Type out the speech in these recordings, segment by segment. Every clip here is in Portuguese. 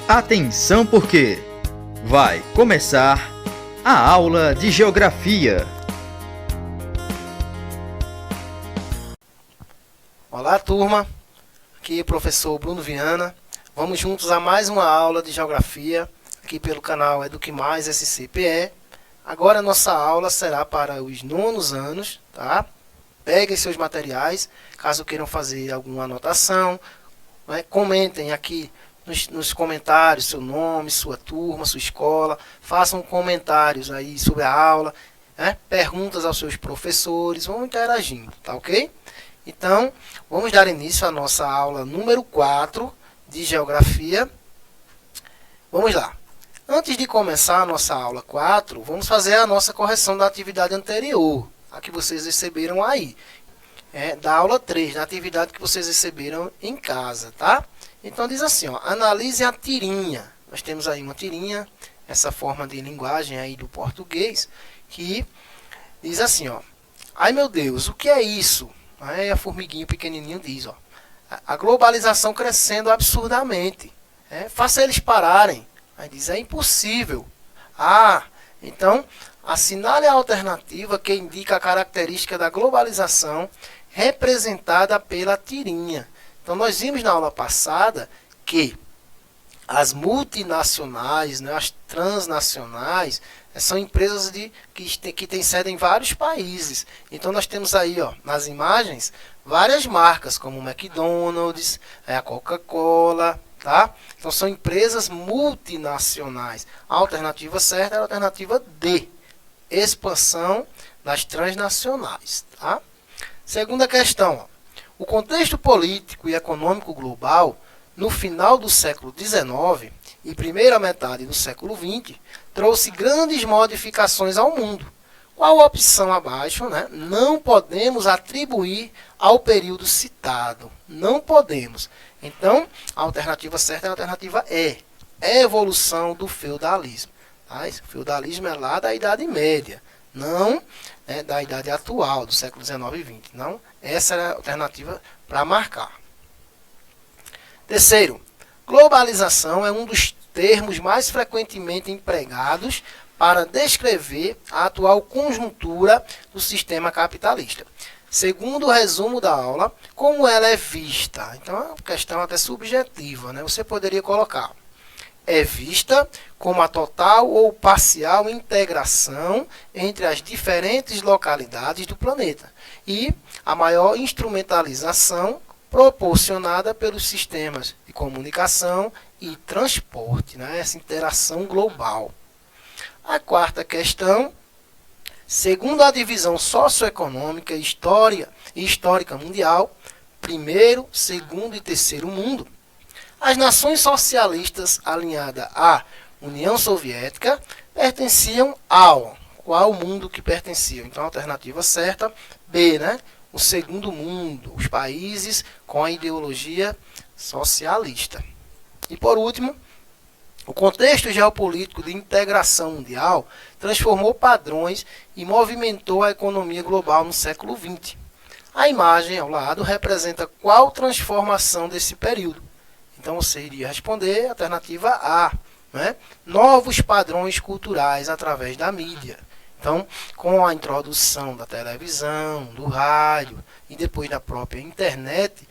Atenção porque vai começar a aula de Geografia. Olá, turma. Aqui é o professor Bruno Viana. Vamos juntos a mais uma aula de Geografia, aqui pelo canal Eduque Mais SCPE. Agora a nossa aula será para os nonos anos, tá? Peguem seus materiais, caso queiram fazer alguma anotação, né? Comentem aqui nos comentários seu nome, sua turma, sua escola. Façam comentários aí sobre a aula, né? Perguntas aos seus professores, vão interagindo, tá ok? Então, vamos dar início à nossa aula número 4 de Geografia. Vamos lá. Antes de começar a nossa aula 4, vamos fazer a nossa correção da atividade anterior, a que vocês receberam aí. Da aula 3, da atividade que vocês receberam em casa, tá? Então diz assim, ó, analise a tirinha. Nós temos aí uma tirinha, essa forma de linguagem aí do português, que diz assim, ó, ai meu Deus, o que é isso? Aí a formiguinha pequenininho diz, ó, a globalização crescendo absurdamente. Faça eles pararem. Aí diz, é impossível. Então, assinale a alternativa que indica a característica da globalização representada pela tirinha. Então, nós vimos na aula passada que as multinacionais, né, as transnacionais, são empresas que têm sede em vários países. Então, nós temos aí, ó, nas imagens, várias marcas, como o McDonald's, a Coca-Cola, tá? Então, são empresas multinacionais. A alternativa certa é a alternativa D, expansão das transnacionais, tá? Segunda questão, ó. O contexto político e econômico global, no final do século XIX e primeira metade do século XX, trouxe grandes modificações ao mundo. Qual a opção abaixo, né, não podemos atribuir ao período citado? Não podemos. Então, a alternativa certa é a alternativa E, evolução do feudalismo. Tá? O feudalismo é lá da Idade Média, não da idade atual, do século XIX e XX. Não, essa é a alternativa para marcar. Terceiro, globalização é um dos termos mais frequentemente empregados para descrever a atual conjuntura do sistema capitalista. Segundo o resumo da aula, como ela é vista? Então, é uma questão até subjetiva, né? Você poderia colocar, é vista como a total ou parcial integração entre as diferentes localidades do planeta e a maior instrumentalização proporcionada pelos sistemas de comunicação e transporte, né? Essa interação global. A quarta questão, segundo a divisão socioeconômica e histórica mundial, primeiro, segundo e terceiro mundo, as nações socialistas alinhadas à União Soviética pertenciam ao qual mundo que pertenciam? Então, a alternativa certa, B, né? O segundo mundo, os países com a ideologia socialista. E por último, o contexto geopolítico de integração mundial transformou padrões e movimentou a economia global no século XX. A imagem ao lado representa qual transformação desse período? Então você iria responder a alternativa A, né? Novos padrões culturais através da mídia. Então, com a introdução da televisão, do rádio e depois da própria internet,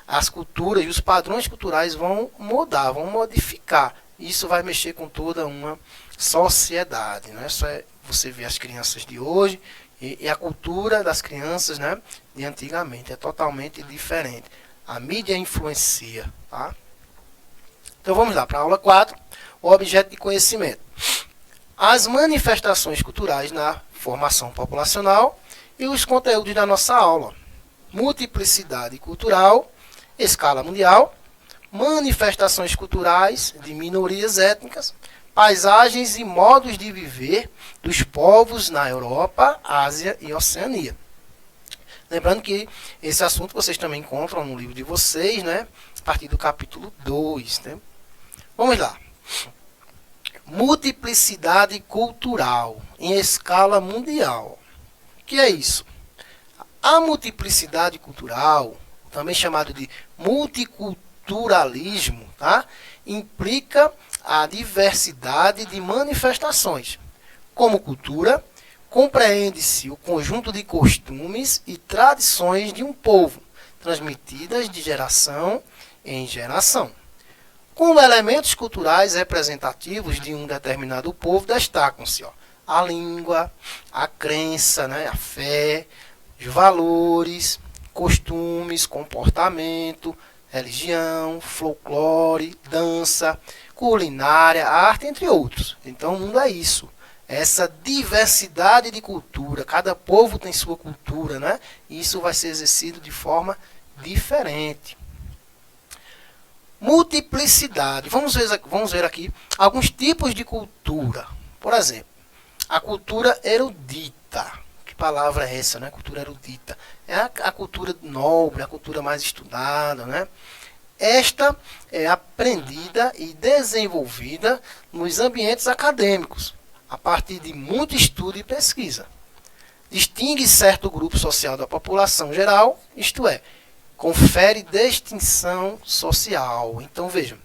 as culturas e os padrões culturais vão mudar, vão modificar. Isso vai mexer com toda uma sociedade. Não é só você ver as crianças de hoje e a cultura das crianças, né, de antigamente. É totalmente diferente. A mídia influencia. Tá? Então vamos lá para a aula 4, o objeto de conhecimento. As manifestações culturais na formação populacional e os conteúdos da nossa aula. Multiplicidade cultural, escala mundial, manifestações culturais de minorias étnicas, paisagens e modos de viver dos povos na Europa, Ásia e Oceania. Lembrando que esse assunto vocês também encontram no livro de vocês, né? A partir do capítulo 2. Né? Vamos lá. Multiplicidade cultural em escala mundial. O que é isso? A multiplicidade cultural, também chamado de multiculturalismo, tá? implica a diversidade de manifestações. Como cultura, compreende-se o conjunto de costumes e tradições de um povo, transmitidas de geração em geração. Como elementos culturais representativos de um determinado povo, destacam-se a língua, a crença, a fé, os valores, costumes, comportamento, religião, folclore, dança, culinária, arte, entre outros. Então o mundo é isso. Essa diversidade de cultura, cada povo tem sua cultura, E isso vai ser exercido de forma diferente. Multiplicidade. Vamos ver aqui alguns tipos de cultura. Por exemplo, a cultura erudita. Que palavra é essa, Cultura erudita. É a cultura nobre, a cultura mais estudada, Esta é aprendida e desenvolvida nos ambientes acadêmicos, a partir de muito estudo e pesquisa. Distingue certo grupo social da população geral, isto é, confere distinção social. Então, vejam,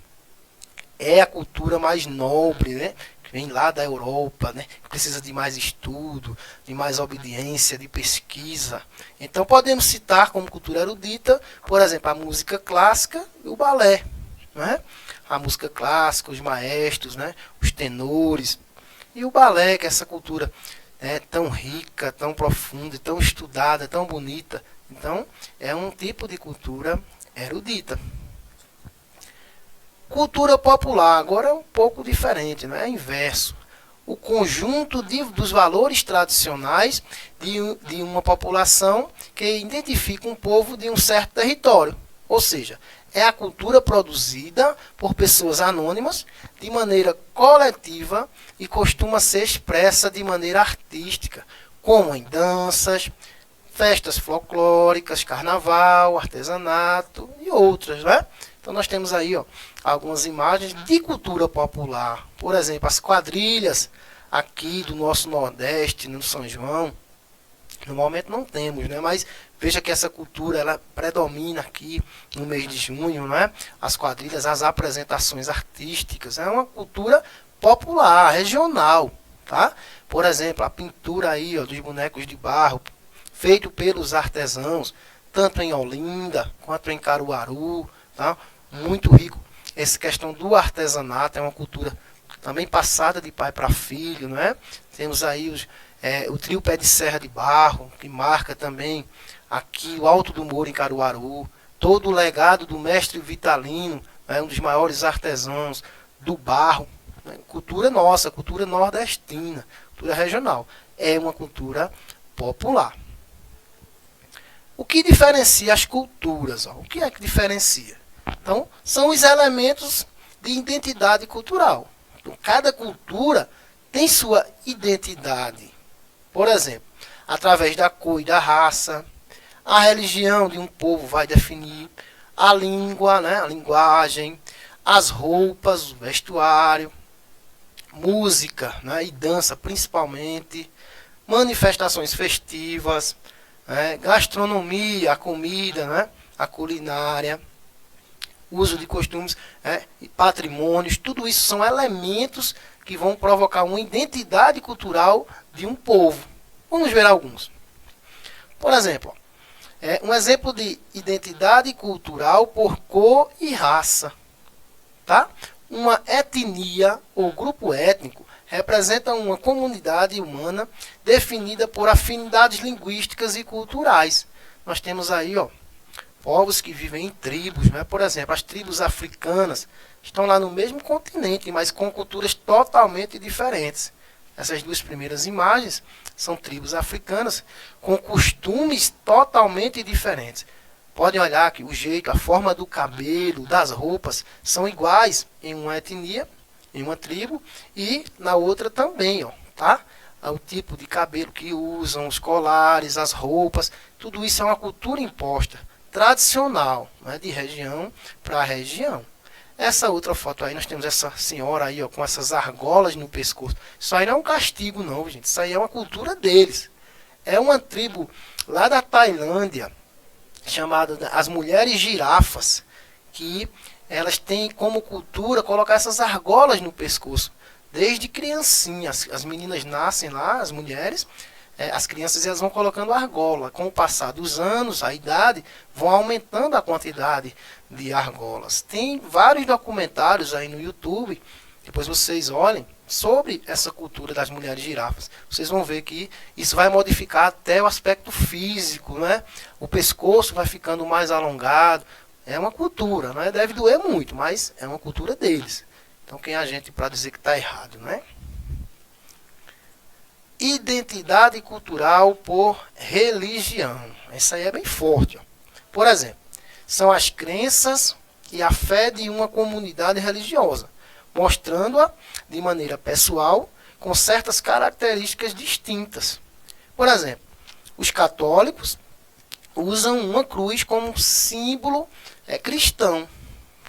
é a cultura mais nobre, que vem lá da Europa, que precisa de mais estudo, de mais obediência, de pesquisa. Então, podemos citar como cultura erudita, por exemplo, a música clássica e o balé. A música clássica, os maestros, os tenores. E o balé, que é essa cultura tão rica, tão profunda, tão estudada, tão bonita. Então, é um tipo de cultura erudita. Cultura popular, agora é um pouco diferente, é inverso. O conjunto dos valores tradicionais de uma população que identifica um povo de um certo território. Ou seja, é a cultura produzida por pessoas anônimas de maneira coletiva e costuma ser expressa de maneira artística, como em danças, festas folclóricas, carnaval, artesanato e outras, Então nós temos aí algumas imagens de cultura popular. Por exemplo, as quadrilhas aqui do nosso Nordeste, no São João. No momento não temos, mas veja que essa cultura ela predomina aqui no mês de junho, As quadrilhas, as apresentações artísticas, é uma cultura popular, regional, tá? Por exemplo, a pintura aí dos bonecos de barro, feito pelos artesãos, tanto em Olinda quanto em Caruaru, tá? Muito rico. Essa questão do artesanato é uma cultura também passada de pai para filho, Temos aí o trio Pé de Serra de Barro, que marca também aqui o Alto do Moro em Caruaru, todo o legado do mestre Vitalino, um dos maiores artesãos do barro, cultura nossa, cultura nordestina, cultura regional, é uma cultura popular. O que diferencia as culturas? O que é que diferencia? Então, são os elementos de identidade cultural. Então, cada cultura tem sua identidade. Por exemplo, através da cor e da raça, a religião de um povo vai definir, a língua, a linguagem, as roupas, o vestuário, música e dança principalmente, manifestações festivas, gastronomia, a comida, a culinária, uso de costumes e patrimônios, tudo isso são elementos que vão provocar uma identidade cultural de um povo. Vamos ver alguns. Por exemplo, um exemplo de identidade cultural por cor e raça. Tá? Uma etnia ou grupo étnico representa uma comunidade humana definida por afinidades linguísticas e culturais. Nós temos aí povos que vivem em tribos, Por exemplo, as tribos africanas estão lá no mesmo continente, mas com culturas totalmente diferentes. Essas duas primeiras imagens são tribos africanas com costumes totalmente diferentes. Podem olhar que o jeito, a forma do cabelo, das roupas são iguais em uma etnia, em uma tribo, e na outra também, tá? O tipo de cabelo que usam, os colares, as roupas, tudo isso é uma cultura imposta, tradicional, de região para região. Essa outra foto aí, nós temos essa senhora aí, com essas argolas no pescoço. Isso aí não é um castigo não, gente. Isso aí é uma cultura deles. É uma tribo lá da Tailândia, chamada as mulheres girafas, que elas têm como cultura colocar essas argolas no pescoço. Desde criancinha, as meninas nascem lá, as mulheres, as crianças elas vão colocando argola. Com o passar dos anos, a idade, vão aumentando a quantidade de argolas. Tem vários documentários aí no YouTube, depois vocês olhem, sobre essa cultura das mulheres girafas. Vocês vão ver que isso vai modificar até o aspecto físico, né? O pescoço vai ficando mais alongado. É uma cultura, né? Deve doer muito, mas é uma cultura deles. Então quem é a gente para dizer que está errado, né? Identidade cultural por religião. Essa aí é bem forte. Ó. Por exemplo, são as crenças e a fé de uma comunidade religiosa, mostrando-a de maneira pessoal, com certas características distintas. Por exemplo, os católicos usam uma cruz como símbolo cristão.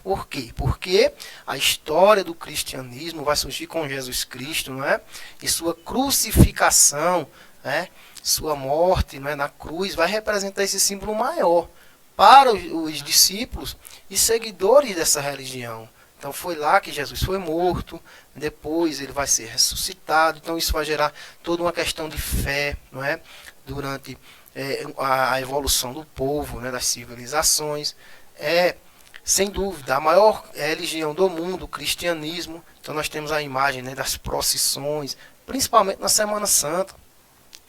Por quê? Porque a história do cristianismo vai surgir com Jesus Cristo, não é? E sua crucificação, né? Sua morte, não é? Na cruz, vai representar esse símbolo maior para os discípulos e seguidores dessa religião. Então foi lá que Jesus foi morto, depois ele vai ser ressuscitado. Então isso vai gerar toda uma questão de fé, não é? Durante a evolução do povo, né? Das civilizações. Sem dúvida, a maior religião do mundo, o cristianismo. Então nós temos a imagem, né, das procissões, principalmente na Semana Santa,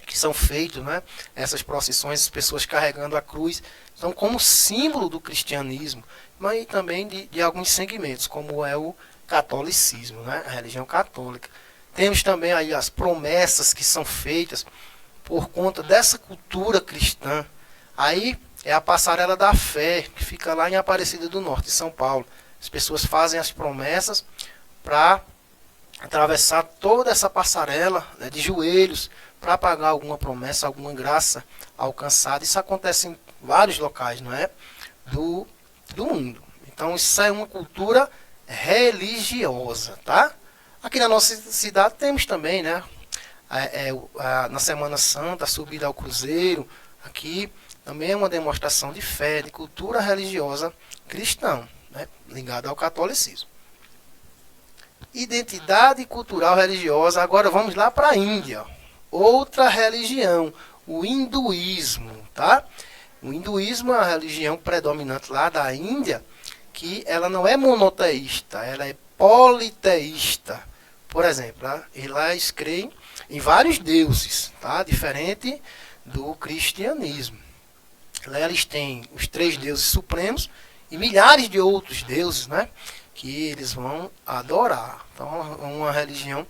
que são feitas, né, essas procissões, as pessoas carregando a cruz, são como símbolo do cristianismo, mas também de alguns segmentos, como é o catolicismo, né, a religião católica. Temos também aí as promessas que são feitas por conta dessa cultura cristã. Aí é a passarela da fé, que fica lá em Aparecida do Norte, em São Paulo. As pessoas fazem as promessas para atravessar toda essa passarela, né, de joelhos, para pagar alguma promessa, alguma graça alcançada. Isso acontece em vários locais, não é? Do mundo. Então isso é uma cultura religiosa, tá? Aqui na nossa cidade temos também, né? Na Semana Santa, a subida ao Cruzeiro, aqui também é uma demonstração de fé, de cultura religiosa cristã, né, ligada ao catolicismo. Identidade cultural religiosa. Agora vamos lá para a Índia. Outra religião, o hinduísmo. Tá? O hinduísmo é a religião predominante lá da Índia, que ela não é monoteísta, ela é politeísta. Por exemplo, eles creem em vários deuses, tá? Diferente do cristianismo. Eles têm os 3 deuses supremos e milhares de outros deuses, né, que eles vão adorar. Então é uma religião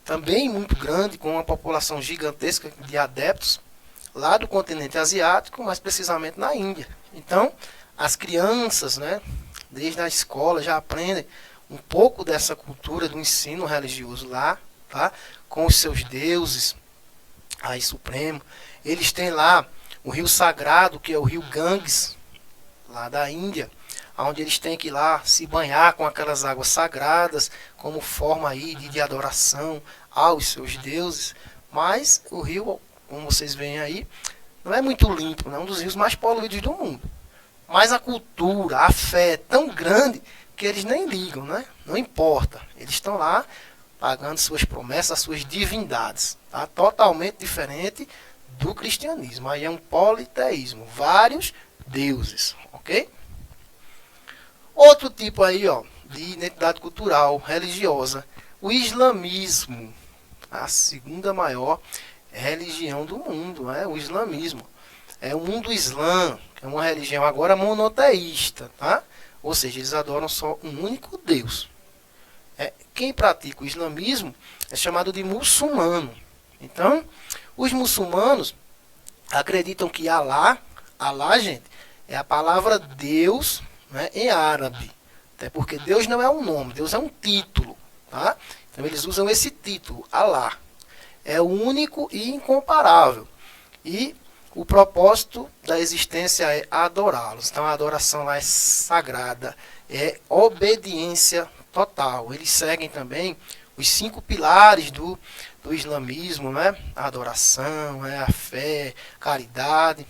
também muito grande, com uma população gigantesca de adeptos lá do continente asiático, mais precisamente na Índia. Então as crianças, né, desde a escola já aprendem um pouco dessa cultura do ensino religioso lá, tá, com os seus deuses aí supremos. Eles têm lá o rio sagrado, que é o rio Ganges, lá da Índia, onde eles têm que ir lá se banhar com aquelas águas sagradas, como forma aí de adoração aos seus deuses. Mas o rio, como vocês veem aí, não é muito limpo, é um dos rios mais poluídos do mundo. Mas a cultura, a fé é tão grande que eles nem ligam, né? Não importa. Eles estão lá pagando suas promessas, suas divindades. Tá? Totalmente diferente do cristianismo. Aí é um politeísmo, vários deuses, ok? Outro tipo aí, ó, de identidade cultural, religiosa, o islamismo, a segunda maior religião do mundo, né? O islamismo. É o mundo islã, que é uma religião agora monoteísta, tá? Ou seja, eles adoram só um único Deus. Quem pratica o islamismo é chamado de muçulmano. Então, os muçulmanos acreditam que Alá, gente, é a palavra Deus, né, em árabe. Até porque Deus não é um nome, Deus é um título. Tá? Então eles usam esse título, Alá. É o único e incomparável. E o propósito da existência é adorá-los. Então a adoração lá é sagrada, é obediência total. Eles seguem também os 5 pilares do islamismo, né? A adoração, a fé, caridade.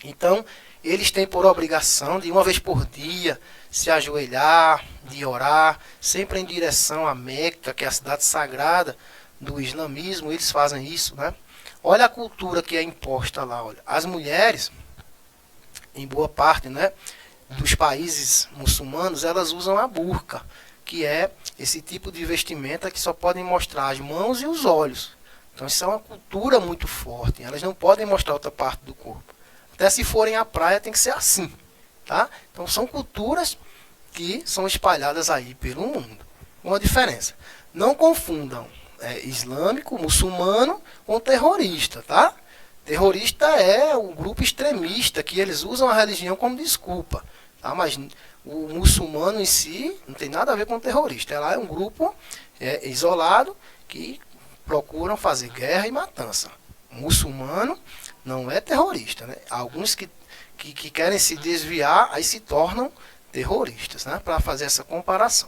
Então, eles têm por obrigação de uma vez por dia se ajoelhar, de orar, sempre em direção a Meca, que é a cidade sagrada do islamismo, eles fazem isso, né? Olha a cultura que é imposta lá, olha. As mulheres, em boa parte, né, dos países muçulmanos, elas usam a burca, que é esse tipo de vestimenta que só podem mostrar as mãos e os olhos. Então isso é uma cultura muito forte. Elas não podem mostrar outra parte do corpo. Até se forem à praia tem que ser assim, tá? Então são culturas que são espalhadas aí pelo mundo. Uma diferença. Não confundam islâmico, muçulmano com terrorista, tá? Terrorista é um grupo extremista que eles usam a religião como desculpa, tá? Mas o muçulmano em si não tem nada a ver com terrorista. Ela é um grupo isolado que procuram fazer guerra e matança. O muçulmano não é terrorista, né? Alguns que querem se desviar, aí se tornam terroristas, né? Para fazer essa comparação.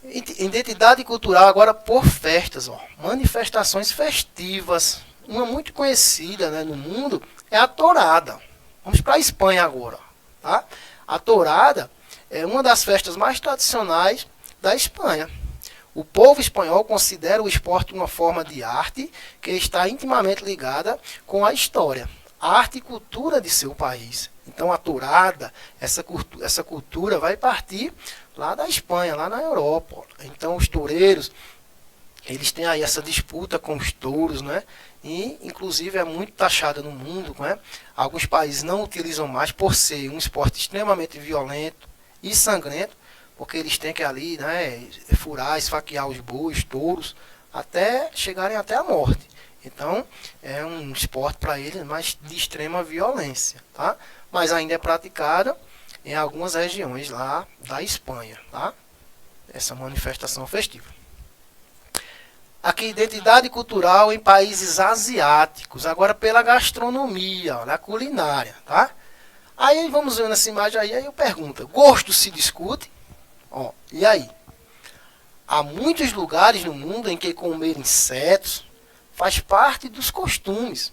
Identidade cultural agora por festas, ó. Manifestações festivas. Uma muito conhecida, né, no mundo é a tourada. Vamos para a Espanha agora, tá? A tourada é uma das festas mais tradicionais da Espanha. O povo espanhol considera o esporte uma forma de arte que está intimamente ligada com a história, arte e cultura de seu país. Então a tourada, essa cultura vai partir lá da Espanha, lá na Europa. Então os toureiros, eles têm aí essa disputa com os touros, né? E inclusive é muito taxada no mundo, né? Alguns países não utilizam mais por ser um esporte extremamente violento e sangrento, porque eles têm que ali, né, furar, esfaquear os bois, touros, até chegarem até a morte. Então é um esporte para eles, mas de extrema violência, tá? Mas ainda é praticada em algumas regiões lá da Espanha, tá? Essa manifestação festiva. Aqui, identidade cultural em países asiáticos, agora pela gastronomia, olha, a culinária, tá? Aí vamos ver nessa imagem aí eu pergunto, gosto se discute? Ó, e aí? Há muitos lugares no mundo em que comer insetos faz parte dos costumes,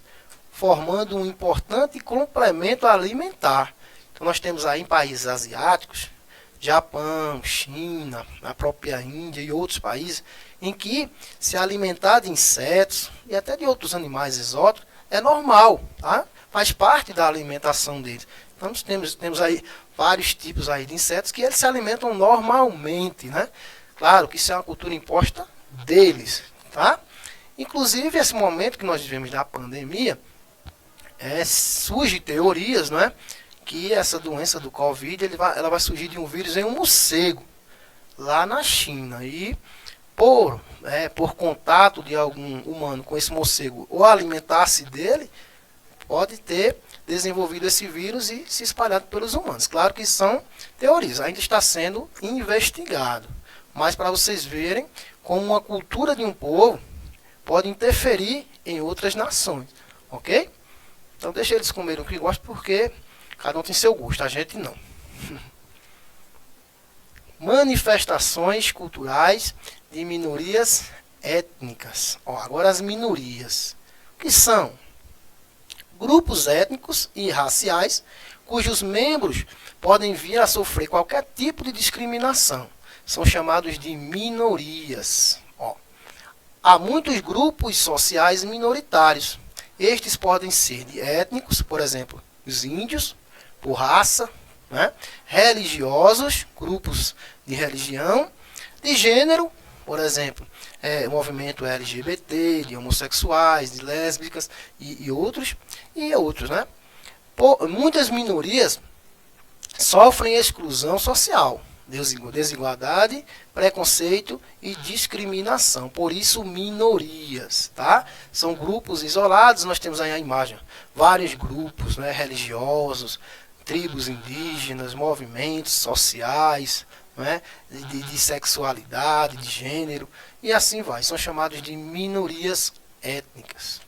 formando um importante complemento alimentar. Então nós temos aí em países asiáticos, Japão, China, a própria Índia e outros países, em que se alimentar de insetos e até de outros animais exóticos é normal, tá? Faz parte da alimentação deles. Então nós temos aí vários tipos aí de insetos que eles se alimentam normalmente, né? Claro que isso é uma cultura imposta deles, tá? Inclusive esse momento que nós vivemos da pandemia, surge teorias, não é? Que essa doença do Covid ela vai surgir de um vírus em um morcego lá na China e por contato de algum humano com esse morcego ou alimentar-se dele, pode ter desenvolvido esse vírus e se espalhado pelos humanos. Claro que são teorias, ainda está sendo investigado, mas para vocês verem como uma cultura de um povo pode interferir em outras nações, ok? Então deixa eles comerem o que gostam, porque cada um tem seu gosto, a gente não. Manifestações culturais de minorias étnicas. Ó, agora as minorias, que são grupos étnicos e raciais cujos membros podem vir a sofrer qualquer tipo de discriminação. São chamados de minorias. Ó, há muitos grupos sociais minoritários. Estes podem ser de étnicos, por exemplo, os índios, por raça, né? Religiosos, grupos de religião, de gênero, por exemplo, o movimento LGBT, de homossexuais, de lésbicas e outros, né? Muitas minorias sofrem exclusão social, desigualdade, preconceito e discriminação. Por isso, minorias, tá? São grupos isolados. Nós temos aí a imagem, vários grupos, né, religiosos, tribos indígenas, movimentos sociais, né, de sexualidade, de gênero, e assim vai. São chamados de minorias étnicas.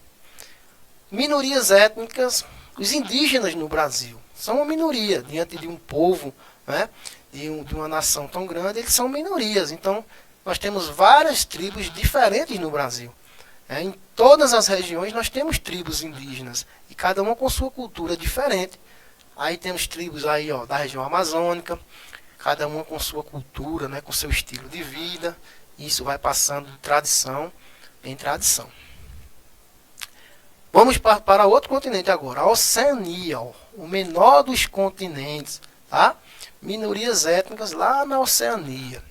Minorias étnicas, os indígenas no Brasil são uma minoria diante de um povo, né, de uma nação tão grande, eles são minorias. Então, nós temos várias tribos diferentes no Brasil. Em todas as regiões nós temos tribos indígenas, e cada uma com sua cultura diferente. Aí temos tribos aí, ó, da região amazônica, cada uma com sua cultura, né, com seu estilo de vida. Isso vai passando de tradição em tradição. Vamos para outro continente agora, a Oceania, ó, o menor dos continentes, tá? Minorias étnicas lá na Oceania.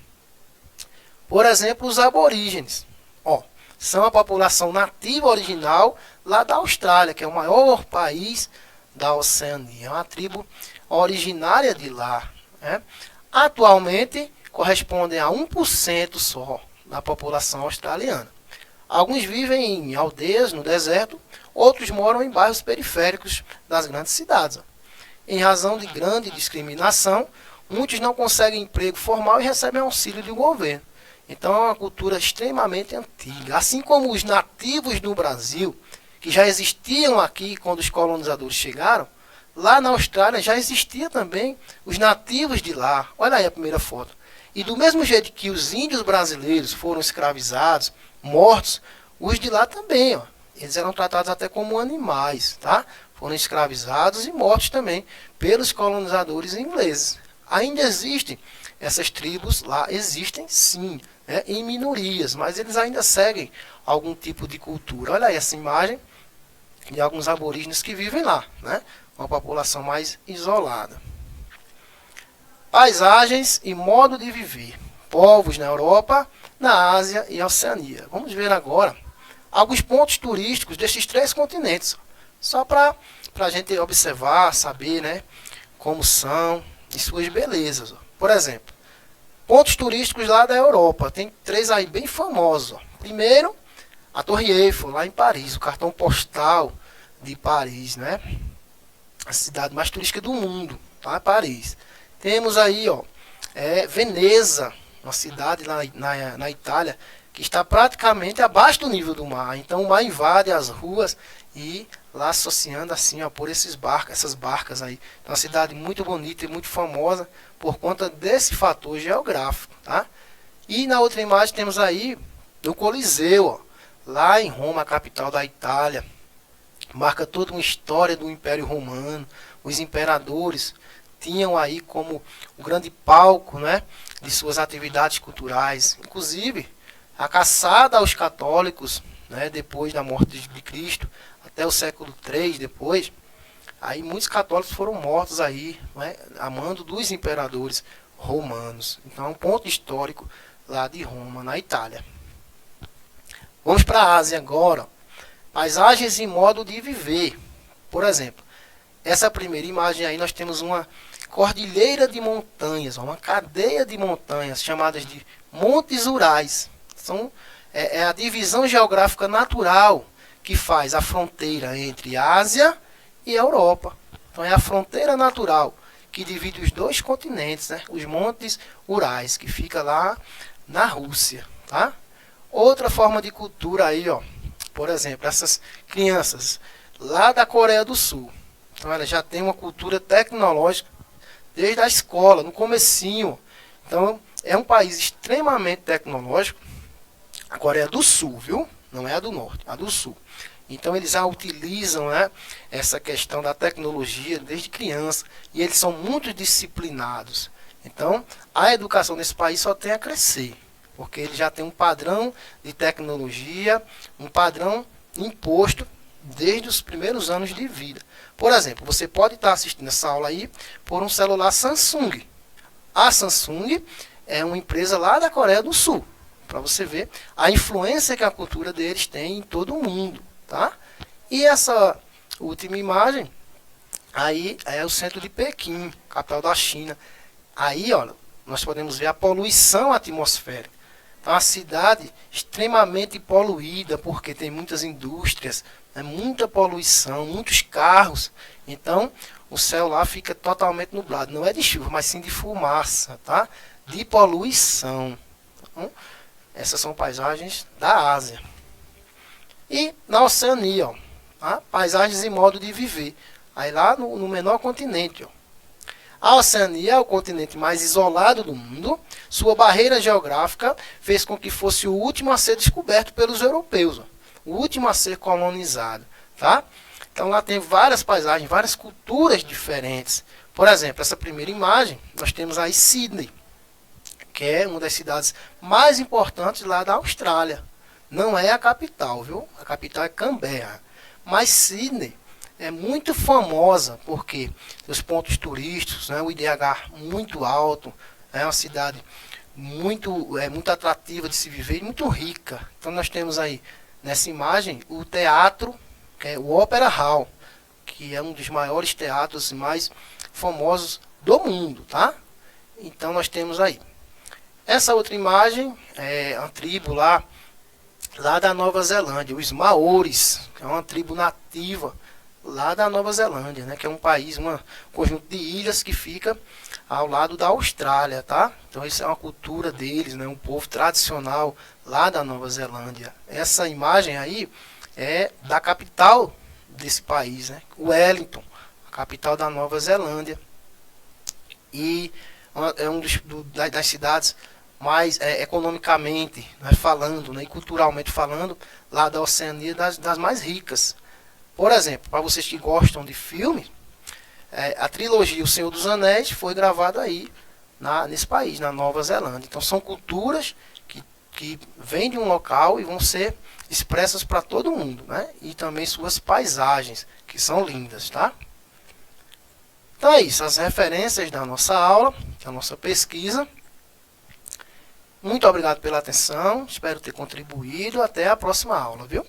Por exemplo, os aborígenes, ó, são a população nativa original lá da Austrália, que é o maior país da Oceania. É uma tribo originária de lá, né? Atualmente correspondem a 1% só da população australiana. Alguns vivem em aldeias no deserto, outros moram em bairros periféricos das grandes cidades. Em razão de grande discriminação, muitos não conseguem emprego formal e recebem auxílio do governo. Então é uma cultura extremamente antiga. Assim como os nativos do Brasil, que já existiam aqui quando os colonizadores chegaram, lá na Austrália já existia também os nativos de lá. Olha aí a primeira foto. E do mesmo jeito que os índios brasileiros foram escravizados, mortos, os de lá também, ó. Eles eram tratados até como animais, tá? Foram escravizados e mortos também pelos colonizadores ingleses. Ainda existem essas tribos lá, existem sim, né, em minorias, mas eles ainda seguem algum tipo de cultura. Olha aí essa imagem de alguns aborígenes que vivem lá, né? Uma população mais isolada. Paisagens e modo de viver. Povos na Europa, na Ásia e Oceania. Vamos ver agora alguns pontos turísticos desses 3 continentes. Só para a gente observar, saber, né, como são e suas belezas. Ó. Por exemplo, pontos turísticos lá da Europa. Tem 3 aí bem famosos. Ó. Primeiro, a Torre Eiffel, lá em Paris. O cartão postal de Paris, né? A cidade mais turística do mundo, tá? Paris. Temos aí, ó, Veneza, uma cidade lá na Itália, que está praticamente abaixo do nível do mar. Então o mar invade as ruas e lá associando assim, ó, por essas barcas aí. Então, uma cidade muito bonita e muito famosa por conta desse fator geográfico, tá? E na outra imagem temos aí o Coliseu, ó, lá em Roma, a capital da Itália. Marca toda uma história do Império Romano. Os imperadores tinham aí como o grande palco, né, de suas atividades culturais. Inclusive, a caçada aos católicos, né, depois da morte de Cristo, até o século III depois, aí muitos católicos foram mortos aí, né, a mando dos imperadores romanos. Então é um ponto histórico lá de Roma, na Itália. Vamos para a Ásia agora. Paisagens e modo de viver. Por exemplo, essa primeira imagem aí nós temos uma cordilheira de montanhas, uma cadeia de montanhas chamadas de Montes Urais. É a divisão geográfica natural que faz a fronteira entre a Ásia e a Europa. Então é a fronteira natural que divide os 2 continentes, né? Os Montes Urais, que fica lá na Rússia, tá? Outra forma de cultura aí, ó, por exemplo, essas crianças lá da Coreia do Sul. Então ela já tem uma cultura tecnológica desde a escola, no comecinho. Então é um país extremamente tecnológico. A Coreia do Sul, viu? Não é a do Norte, a do Sul. Então eles já utilizam, né, essa questão da tecnologia desde criança. E eles são muito disciplinados. Então a educação nesse país só tem a crescer. Porque ele já tem um padrão de tecnologia, um padrão imposto desde os primeiros anos de vida. Por exemplo, você pode estar assistindo essa aula aí por um celular Samsung. A Samsung é uma empresa lá da Coreia do Sul. Para você ver a influência que a cultura deles tem em todo o mundo. Tá? E essa última imagem aí é o centro de Pequim, capital da China. Aí, olha, nós podemos ver a poluição atmosférica. Então, a cidade extremamente poluída, porque tem muitas indústrias, né, muita poluição, muitos carros. Então, o céu lá fica totalmente nublado. Não é de chuva, mas sim de fumaça, tá? De poluição. Então, essas são paisagens da Ásia. E na Oceania, ó, tá? Paisagens e modo de viver. Aí lá no menor continente, ó. A Oceania é o continente mais isolado do mundo. Sua barreira geográfica fez com que fosse o último a ser descoberto pelos europeus. Ó. O último a ser colonizado. Tá? Então lá tem várias paisagens, várias culturas diferentes. Por exemplo, essa primeira imagem, nós temos aí Sydney, que é uma das cidades mais importantes lá da Austrália. Não é a capital, viu? A capital é Canberra. Mas Sydney é muito famosa porque os pontos turísticos, né, o IDH muito alto, é uma cidade muito atrativa de se viver e muito rica. Então nós temos aí nessa imagem o teatro, que é o Opera Hall, que é um dos maiores teatros mais famosos do mundo, tá? Então nós temos aí. Essa outra imagem é uma tribo lá da Nova Zelândia, os Maoris, que é uma tribo nativa lá da Nova Zelândia, né, que é um país, um conjunto de ilhas que fica ao lado da Austrália, tá? Então isso é uma cultura deles, né, um povo tradicional lá da Nova Zelândia. Essa imagem aí é da capital desse país, né, Wellington, a capital da Nova Zelândia. E é um das cidades mais economicamente, né, falando, né, e culturalmente falando, lá da Oceania, das mais ricas. Por exemplo, para vocês que gostam de filme, a trilogia O Senhor dos Anéis foi gravada aí nesse país, na Nova Zelândia. Então são culturas que vêm de um local e vão ser expressas para todo mundo, né? E também suas paisagens, que são lindas, tá? Então é isso, as referências da nossa aula, da nossa pesquisa. Muito obrigado pela atenção, espero ter contribuído. Até a próxima aula, viu?